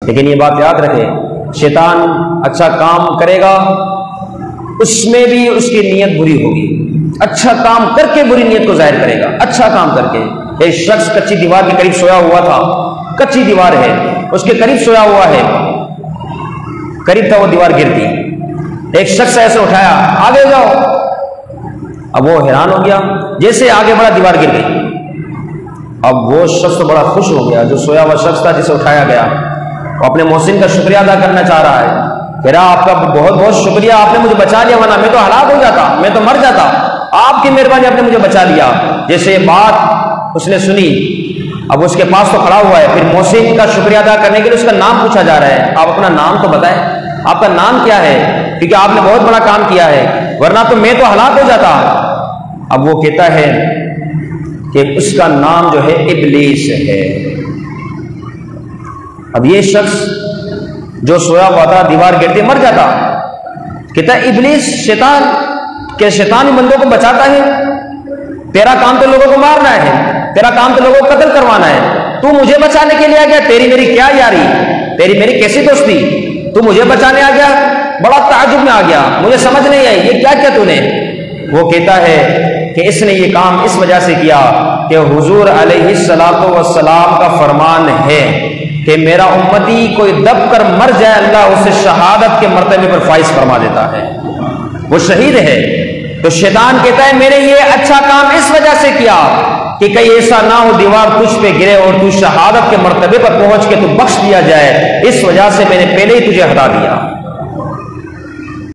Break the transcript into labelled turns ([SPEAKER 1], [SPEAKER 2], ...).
[SPEAKER 1] لیکن یہ بات یاد رکھے، شیطان اچھا کام کرے گا اس میں بھی اس کی نیت بری ہوگی، اچھا کام کر کے بری نیت کو ظاہر کرے گا، اچھا کام کر کے۔ ایک شخص کچی دیوار کے قریب سویا ہوا تھا، کچی دیوار ہے، اس کے قریب سویا ہوا ہے، قریب تھا وہ دیوار گرتی، ایک شخص ایسے اٹھایا، آگے جاؤ۔ اب وہ حیران ہو گیا، جیسے آگے بڑھا دیوار گر گئی۔ اب وہ شخص بڑا خوش ہو گیا، جو سویا ہوا شخص تھا جسے اٹھایا گیا، وہ اپنے محسن کا شکریہ ادا کرنا چاہ رہا ہے، کہہ رہا آپ کا بہت بہت شکریہ، آپ نے مجھے بچا لیا، ورنہ میں تو ہلاک ہو جاتا، میں تو مر جاتا، آپ کی مہربانی آپ نے مجھے بچا لیا۔ جیسے یہ بات اس نے سنی، اب اس کے پاس تو کھڑا ہوا ہے، پھر محسن کا شکریہ ادا کرنے کے لیے اس کا نام پوچھا جا رہا ہے، آپ اپنا نام تو بتائیں، آپ کا نام کیا ہے، کیونکہ آپ نے بہت بڑا کام کیا ہے، ورنہ تو میں تو ہلاک ہو جاتا۔ اب وہ کہتا ہے کہ اس کا نام جو ہے ابلیس ہے۔ اب یہ شخص جو سویا ہوا تھا، دیوار گرتے مر جاتا، کہتا ہے ابلیس، شیطان، کہ شیطان ہی بندوں کو بچاتا ہے، تیرا کام تو لوگوں کو مارنا ہے، تیرا کام تو لوگوں کو قتل کروانا ہے، تو مجھے بچانے کے لیے آ گیا، تیری میری کیا یاری، تیری میری کیسی دوستی، تو مجھے بچانے آ گیا، بڑا تعجب میں آ گیا، مجھے سمجھ نہیں آئی یہ کیا کیا تو نے۔ وہ کہتا ہے کہ اس نے یہ کام اس وجہ سے کیا کہ حضور علیہ السلام کا فرمان ہے کہ میرا امتی کوئی دب کر مر جائے اللہ اسے شہادت کے مرتبے پر فائز فرما دیتا ہے، وہ شہید ہے۔ تو شیطان کہتا ہے میں نے یہ اچھا کام اس وجہ سے کیا کہ کہیں ایسا نہ ہو دیوار تجھ پہ گرے اور تو شہادت کے مرتبے پر پہنچ کے تو بخش دیا جائے، اس وجہ سے میں نے پہلے ہی تجھے ہٹا دیا۔